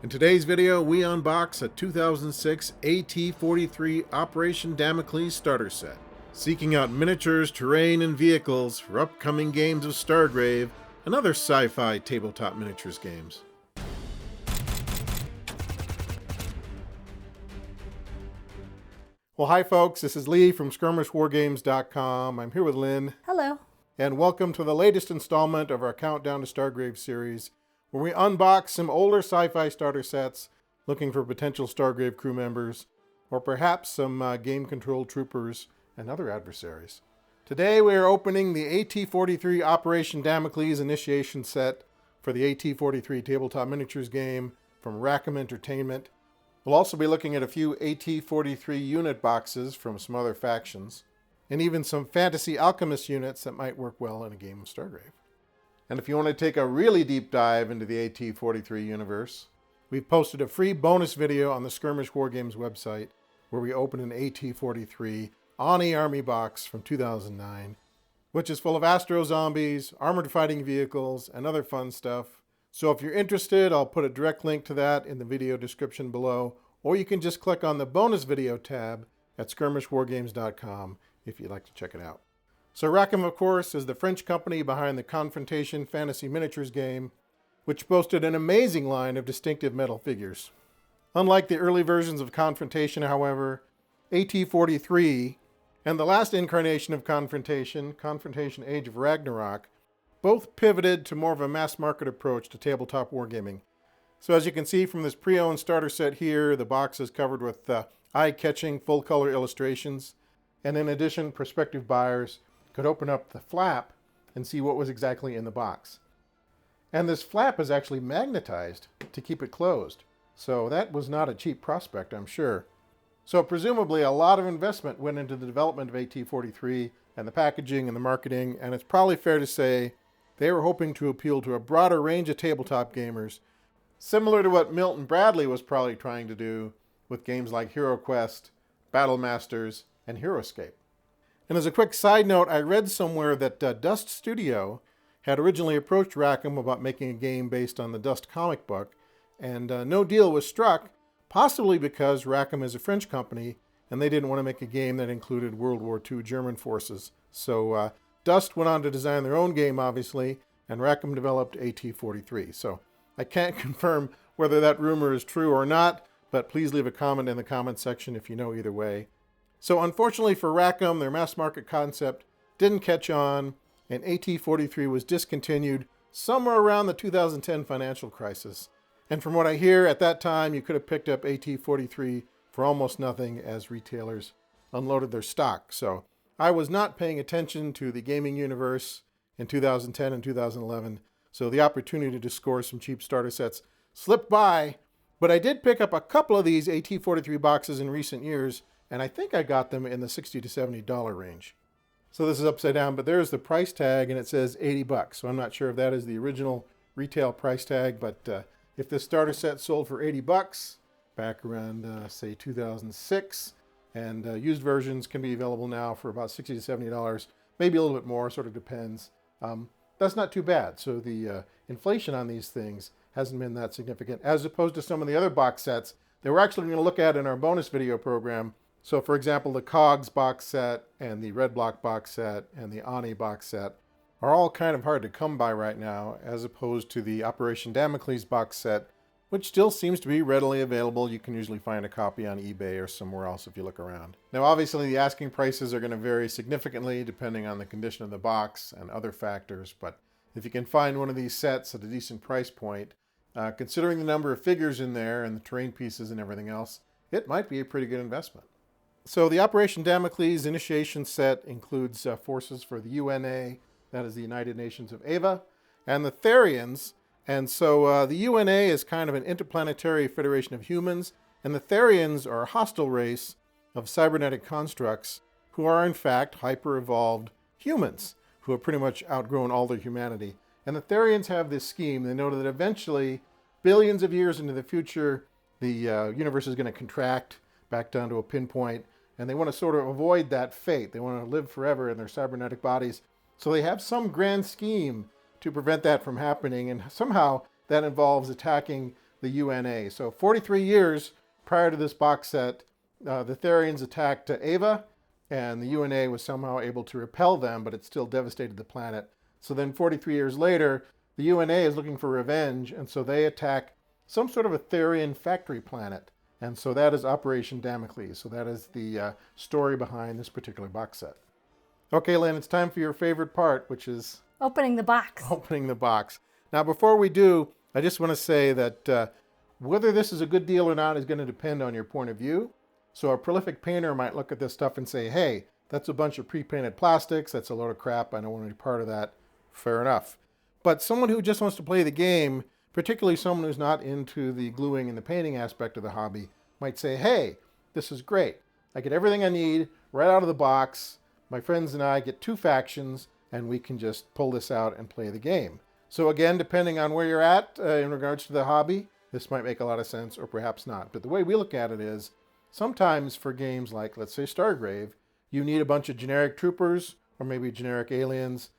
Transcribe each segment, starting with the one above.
In today's video, we unbox a 2006 AT-43 Operation Damocles starter set, seeking out miniatures, terrain, and vehicles for upcoming games of Stargrave and other sci-fi tabletop miniatures games. Well, hi folks, this is Lee from skirmishwargames.com. I'm here with Lynn. Hello. And welcome to the latest installment of our Countdown to Stargrave series, where we unbox some older sci-fi starter sets looking for potential Stargrave crew members, or perhaps some game control troopers and other adversaries. Today we are opening the AT-43 Operation Damocles Initiation Set for the AT-43 tabletop miniatures game from Rackham Entertainment. We'll also be looking at a few AT-43 unit boxes from some other factions, and even some fantasy alchemist units that might work well in a game of Stargrave. And if you want to take a really deep dive into the AT-43 universe, we've posted a free bonus video on the Skirmish Wargames website where we open an AT-43 Ani Army box from 2009, which is full of astro zombies, armored fighting vehicles, and other fun stuff. So if you're interested, I'll put a direct link to that in the video description below, or you can just click on the bonus video tab at skirmishwargames.com if you'd like to check it out. So Rackham, of course, is the French company behind the Confrontation fantasy miniatures game, which boasted an amazing line of distinctive metal figures. Unlike the early versions of Confrontation, however, AT-43 and the last incarnation of Confrontation, Confrontation Age of Ragnarok, both pivoted to more of a mass market approach to tabletop wargaming. So as you can see from this pre-owned starter set here, the box is covered with eye-catching full-color illustrations, and in addition, prospective buyers could open up the flap and see what was exactly in the box. And this flap is actually magnetized to keep it closed. So that was not a cheap prospect, I'm sure. So presumably a lot of investment went into the development of AT-43 and the packaging and the marketing, and it's probably fair to say they were hoping to appeal to a broader range of tabletop gamers, similar to what Milton Bradley was probably trying to do with games like HeroQuest, Battle Masters, and HeroScape. And as a quick side note, I read somewhere that Dust Studio had originally approached Rackham about making a game based on the Dust comic book, and no deal was struck, possibly because Rackham is a French company and they didn't want to make a game that included World War II German forces. So Dust went on to design their own game, obviously, and Rackham developed AT-43. So I can't confirm whether that rumor is true or not, but please leave a comment in the comment section if you know either way. So unfortunately for Rackham, their mass market concept didn't catch on, and AT-43 was discontinued somewhere around the 2010 financial crisis. And from what I hear, at that time, you could have picked up AT-43 for almost nothing as retailers unloaded their stock. So I was not paying attention to the gaming universe in 2010 and 2011, so the opportunity to score some cheap starter sets slipped by, but I did pick up a couple of these AT-43 boxes in recent years, and I think I got them in the $60 to $70 range. So this is upside down, but there's the price tag, and it says $80. So I'm not sure if that is the original retail price tag, but if this starter set sold for $80 back around, say, 2006, and used versions can be available now for about $60 to $70, maybe a little bit more, sort of depends. That's not too bad. So the inflation on these things hasn't been that significant, as opposed to some of the other box sets that we're actually going to look at in our bonus video program. So for example, the Cogs box set and the Red Block box set and the Ani box set are all kind of hard to come by right now, as opposed to the Operation Damocles box set, which still seems to be readily available. You can usually find a copy on eBay or somewhere else if you look around. Now obviously the asking prices are going to vary significantly depending on the condition of the box and other factors, but if you can find one of these sets at a decent price point, considering the number of figures in there and the terrain pieces and everything else, it might be a pretty good investment. So the Operation Damocles Initiation Set includes forces for the UNA, that is the United Nations of Ava, and the Therians. And so the UNA is kind of an interplanetary federation of humans, and the Therians are a hostile race of cybernetic constructs who are in fact hyper-evolved humans who have pretty much outgrown all their humanity. And the Therians have this scheme. They know that eventually, billions of years into the future, the universe is going to contract back down to a pinpoint, and they want to sort of avoid that fate. They want to live forever in their cybernetic bodies. So they have some grand scheme to prevent that from happening, and somehow that involves attacking the UNA. So 43 years prior to this box set, the Therians attacked Ava, and the UNA was somehow able to repel them, but it still devastated the planet. So then 43 years later, the UNA is looking for revenge, and so they attack some sort of a Therian factory planet. And so that is Operation Damocles. So that is the story behind this particular box set. Okay, Lynn, it's time for your favorite part, which is... opening the box. Opening the box. Now, before we do, I just want to say that whether this is a good deal or not is going to depend on your point of view. So a prolific painter might look at this stuff and say, hey, that's a bunch of pre-painted plastics. That's a load of crap. I don't want to be part of that. Fair enough. But someone who just wants to play the game, particularly someone who's not into the gluing and the painting aspect of the hobby, might say, hey, this is great. I get everything I need right out of the box. My friends and I get 2 factions, and we can just pull this out and play the game. So again, depending on where you're at in regards to the hobby, this might make a lot of sense or perhaps not. But the way we look at it is, sometimes for games like, let's say, Stargrave, you need a bunch of generic troopers or maybe generic aliens.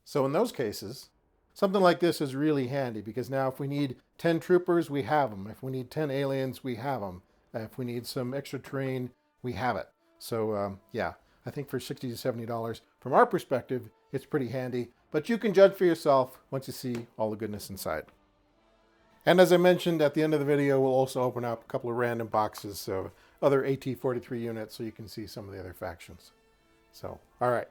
So in those cases, something like this is really handy because now if we need 10 troopers, we have them. If we need 10 aliens, we have them. If we need some extra terrain, we have it. So yeah, I think for $60 to $70, from our perspective, it's pretty handy. But you can judge for yourself once you see all the goodness inside. And as I mentioned at the end of the video, we'll also open up a couple of random boxes of other AT-43 units so you can see some of the other factions. So, all right.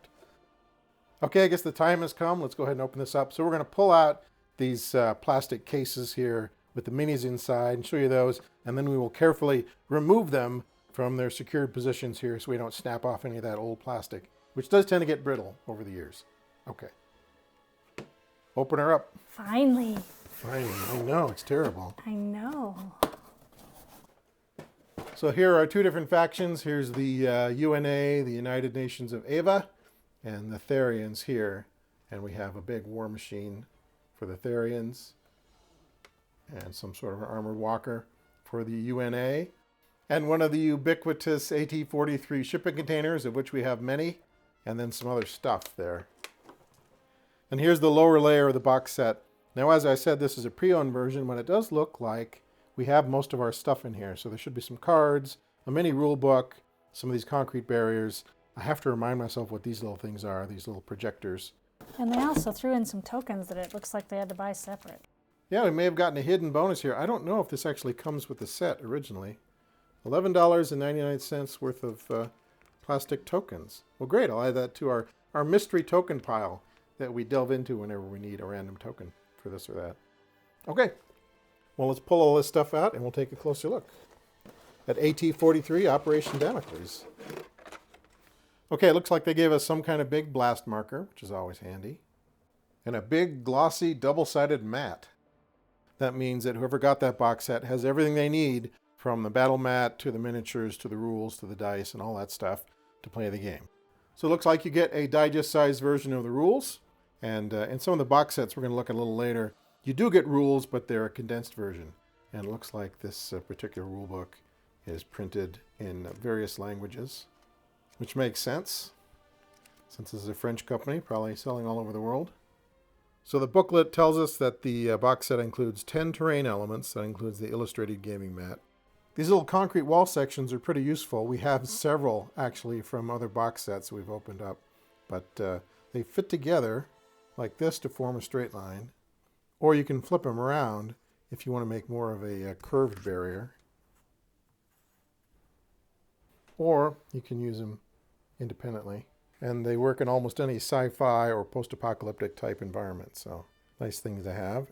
Okay, I guess the time has come. Let's go ahead and open this up. So we're going to pull out these plastic cases here with the minis inside and show you those. And then we will carefully remove them from their secured positions here so we don't snap off any of that old plastic, which does tend to get brittle over the years. Okay. Open her up. Finally. Finally. I know, it's terrible. I know. So here are 2 different factions. Here's the UNA, the United Nations of Ava, and the Therians here. And we have a big war machine for the Therians and some sort of an armored walker for the UNA. And one of the ubiquitous AT-43 shipping containers, of which we have many, and then some other stuff there. And here's the lower layer of the box set. Now, as I said, this is a pre-owned version, but it does look like we have most of our stuff in here. So there should be some cards, a mini rule book, some of these concrete barriers. I have to remind myself what these little things are, these little projectors. And they also threw in some tokens that it looks like they had to buy separate. Yeah, we may have gotten a hidden bonus here. I don't know if this actually comes with the set originally. $11.99 worth of plastic tokens. Well, great. I'll add that to our mystery token pile that we delve into whenever we need a random token for this or that. Okay. Well, let's pull all this stuff out and we'll take a closer look at AT-43 Operation Damocles. Okay, it looks like they gave us some kind of big blast marker, which is always handy, and a big glossy double-sided mat. That means that whoever got that box set has everything they need, from the battle mat to the miniatures to the rules to the dice and all that stuff to play the game. So it looks like you get a digest-sized version of the rules, and in some of the box sets we're going to look at a little later, you do get rules, but they're a condensed version. And it looks like this particular rule book is printed in various languages, which makes sense, since this is a French company, probably selling all over the world. So the booklet tells us that the box set includes 10 terrain elements. That includes the illustrated gaming mat. These little concrete wall sections are pretty useful. We have several, actually, from other box sets we've opened up. But they fit together like this to form a straight line. Or you can flip them around if you want to make more of a curved barrier. Or you can use them independently. And they work in almost any sci-fi or post-apocalyptic type environment. So nice things to have.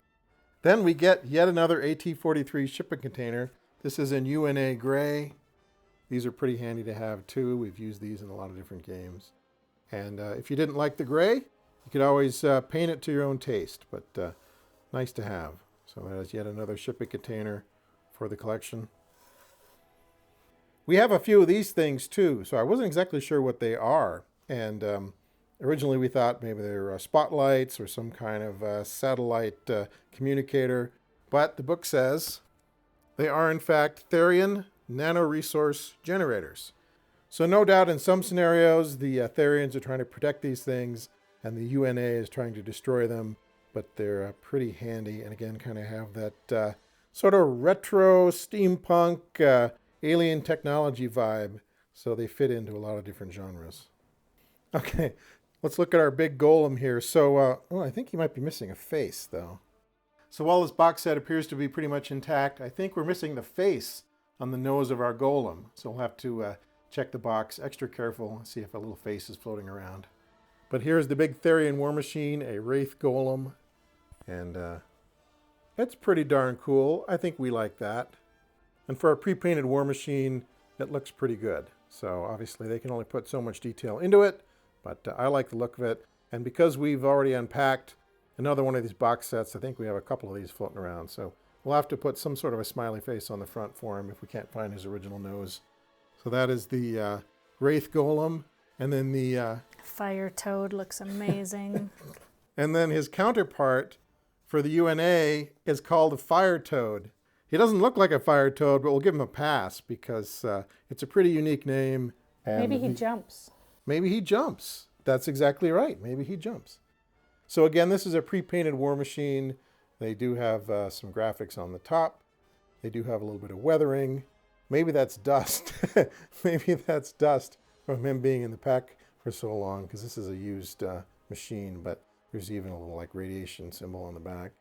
Then we get yet another AT-43 shipping container. This is in UNA gray. These are pretty handy to have too. We've used these in a lot of different games. And if you didn't like the gray, you could always paint it to your own taste. But nice to have. So that is yet another shipping container for the collection. We have a few of these things too, so I wasn't exactly sure what they are. And originally we thought maybe they were spotlights or some kind of satellite communicator. But the book says they are in fact Therian nanoresource generators. So no doubt in some scenarios the Therians are trying to protect these things and the UNA is trying to destroy them. But they're pretty handy and again kind of have that sort of retro steampunk alien technology vibe. So they fit into a lot of different genres. Okay, let's look at our big golem here. So, I think he might be missing a face, though. So while this box set appears to be pretty much intact, I think we're missing the face on the nose of our golem. So we'll have to check the box extra careful and see if a little face is floating around. But here's the big Therian war machine, a Wraith golem. And it's pretty darn cool. I think we like that. And for a pre-painted war machine, it looks pretty good. So obviously they can only put so much detail into it, but I like the look of it. And because we've already unpacked another one of these box sets, I think we have a couple of these floating around. So we'll have to put some sort of a smiley face on the front for him if we can't find his original nose. So that is the Wraith golem. And then the Fire toad looks amazing. and then his counterpart for the UNA is called a fire toad. He doesn't look like a fire toad, but we'll give him a pass because it's a pretty unique name. And Maybe he jumps. Maybe he jumps. That's exactly right. Maybe he jumps. So again, this is a pre-painted war machine. They do have some graphics on the top. They do have a little bit of weathering. Maybe that's dust. Maybe that's dust from him being in the pack for so long, because this is a used machine, but there's even a little like radiation symbol on the back.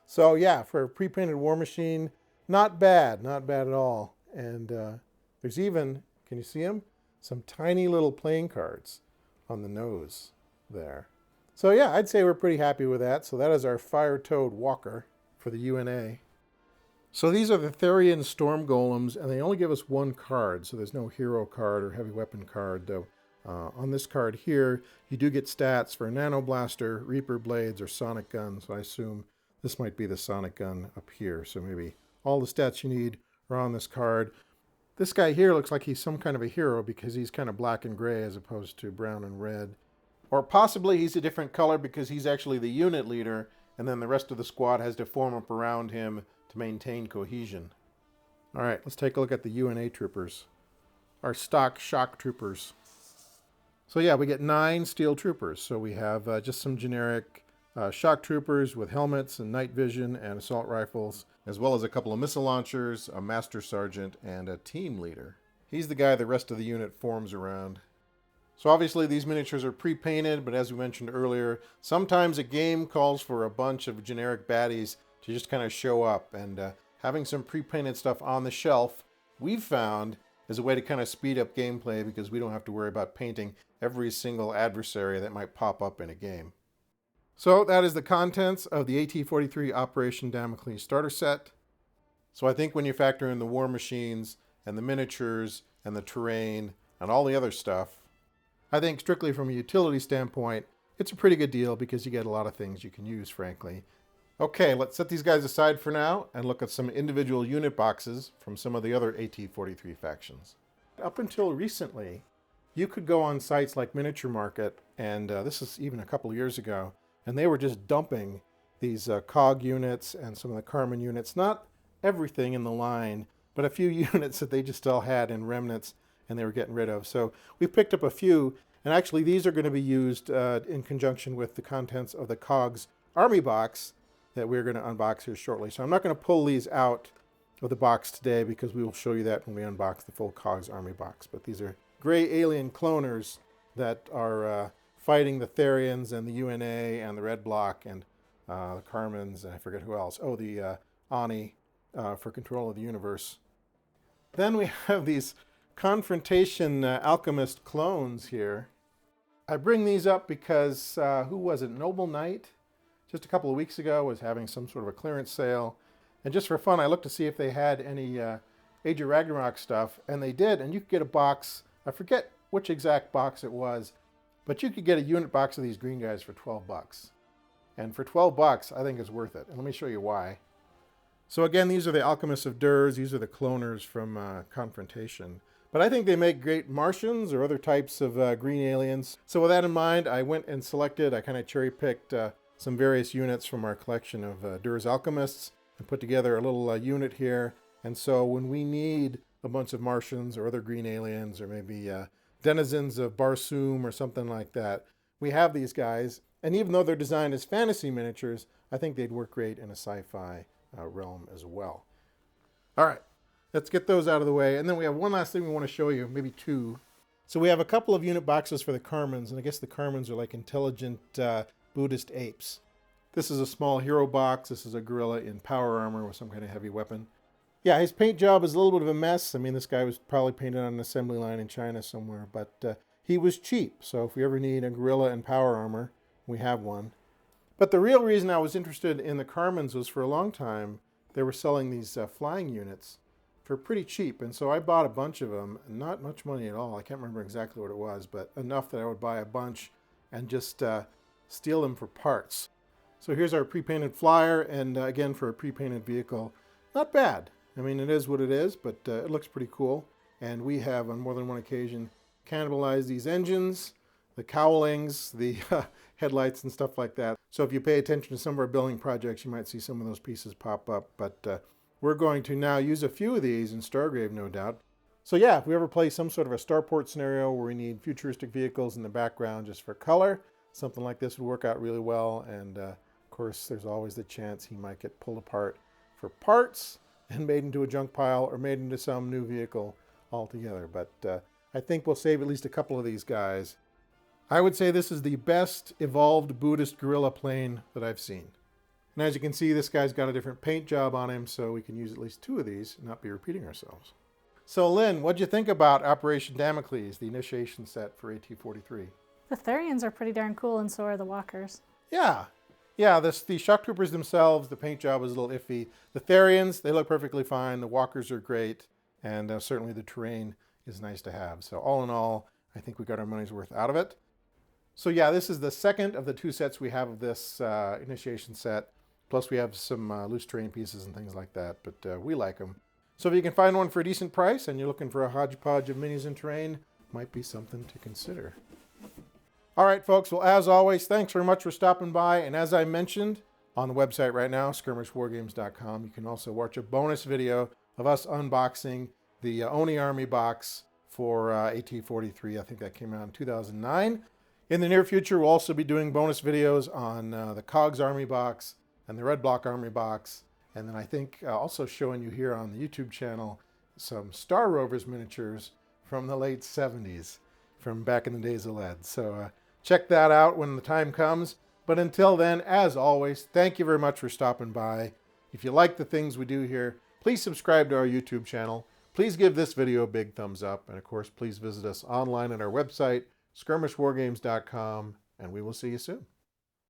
So yeah, for a pre-painted war machine, not bad at all. And there's even, can you see them? Some tiny little playing cards on the nose there. So yeah, I'd say we're pretty happy with that. So that is our Fire Toad Walker for the UNA. So these are the Therian Storm Golems, and they only give us one card, so there's no hero card or heavy weapon card, though. On this card here, you do get stats for Nano Blaster, Reaper Blades, or Sonic Gun, so I assume this might be the Sonic Gun up here, so maybe all the stats you need are on this card. This guy here looks like he's some kind of a hero because he's kind of black and gray as opposed to brown and red. Or possibly he's a different color because he's actually the unit leader, and then the rest of the squad has to form up around him to maintain cohesion. All right, let's take a look at the UNA troopers. Our stock shock troopers. So yeah, we get 9 steel troopers. So we have just some generic shock troopers with helmets and night vision and assault rifles, as well as a couple of missile launchers, a master sergeant, and a team leader. He's the guy the rest of the unit forms around. So obviously these miniatures are pre-painted, but as we mentioned earlier, sometimes a game calls for a bunch of generic baddies to just kind of show up, and having some pre-painted stuff on the shelf, we've found, is a way to kind of speed up gameplay because we don't have to worry about painting every single adversary that might pop up in a game. So that is the contents of the AT-43 Operation Damocles starter set. So I think when you factor in the war machines and the miniatures and the terrain and all the other stuff, I think strictly from a utility standpoint, it's a pretty good deal because you get a lot of things you can use, frankly. Okay, let's set these guys aside for now and look at some individual unit boxes from some of the other AT-43 factions. Up until recently, you could go on sites like Miniature Market, and this is even a couple of years ago, and they were just dumping these COG units and some of the Carmen units, not everything in the line, but a few units that they just still had in remnants and they were getting rid of. So we picked up a few, and actually these are going to be used in conjunction with the contents of the COG's Army box that we're going to unbox here shortly. So I'm not going to pull these out of the box today because we will show you that when we unbox the full COG's Army box. But these are gray alien cloners that are fighting the Therians and the UNA and the Red Bloc and the Carmens, and I forget who else. Oh, the Ani for control of the universe. Then we have these Confrontation Alchemist clones here. I bring these up because, who was it? Noble Knight, just a couple of weeks ago, was having some sort of a clearance sale. And just for fun, I looked to see if they had any Age of Ragnarok stuff, and they did. And you could get a box, I forget which exact box it was, but you could get a unit box of these green guys for 12 bucks. And for 12 bucks, I think it's worth it. And let me show you why. So again, these are the Alchemists of Durs. These are the cloners from Confrontation. But I think they make great Martians or other types of green aliens. So with that in mind, I went and selected, I kind of cherry-picked some various units from our collection of Durs Alchemists and put together a little unit here. And so when we need a bunch of Martians or other green aliens or maybe denizens of Barsoom or something like that, we have these guys. And even though they're designed as fantasy miniatures, I think they'd work great in a sci-fi realm as well. All right, let's get those out of the way. And then we have one last thing we want to show you, maybe two. So we have a couple of unit boxes for the Karmans, and I guess the Karmans are like intelligent Buddhist apes. This is a small hero box. This is a gorilla in power armor with some kind of heavy weapon. Yeah, his paint job is a little bit of a mess. I mean, this guy was probably painted on an assembly line in China somewhere, but he was cheap. So if we ever need a gorilla in power armor, we have one. But the real reason I was interested in the Karmans was for a long time, they were selling these flying units for pretty cheap. And so I bought a bunch of them, not much money at all. I can't remember exactly what it was, but enough that I would buy a bunch and just steal them for parts. So here's our pre-painted flyer, and again, for a pre-painted vehicle, not bad. I mean, it is what it is, but it looks pretty cool. And we have, on more than one occasion, cannibalized these engines, the cowlings, the headlights and stuff like that. So if you pay attention to some of our building projects, you might see some of those pieces pop up. But we're going to now use a few of these in Stargrave, no doubt. So yeah, if we ever play some sort of a starport scenario where we need futuristic vehicles in the background just for color, something like this would work out really well. And of course, there's always the chance he might get pulled apart for parts and made into a junk pile or made into some new vehicle altogether. But I think we'll save at least a couple of these guys. I would say this is the best evolved Buddhist gorilla plane that I've seen. And as you can see, this guy's got a different paint job on him, so we can use at least two of these and not be repeating ourselves. So Lynn, what'd you think about Operation Damocles, the initiation set for AT-43? The Therians are pretty darn cool, and so are the walkers. Yeah. Yeah, the shock troopers themselves, the paint job is a little iffy. The Therians, they look perfectly fine. The walkers are great. And certainly the terrain is nice to have. So all in all, I think we got our money's worth out of it. So yeah, this is the second of the two sets we have of this initiation set. Plus we have some loose terrain pieces and things like that, but we like them. So if you can find one for a decent price and you're looking for a hodgepodge of minis and terrain, might be something to consider. All right, folks. Well, as always, thanks very much for stopping by. And as I mentioned, on the website right now, skirmishwargames.com, you can also watch a bonus video of us unboxing the Oni Army box for AT-43. I think that came out in 2009. In the near future, we'll also be doing bonus videos on the Cogs Army box and the Red Block Army box. And then I think also showing you here on the YouTube channel some Star Rovers miniatures from the late 70s, from back in the days of lead. So check that out when the time comes. But until then, as always, thank you very much for stopping by. If you like the things we do here, please subscribe to our YouTube channel. Please give this video a big thumbs up. And of course, please visit us online at our website, skirmishwargames.com, and we will see you soon.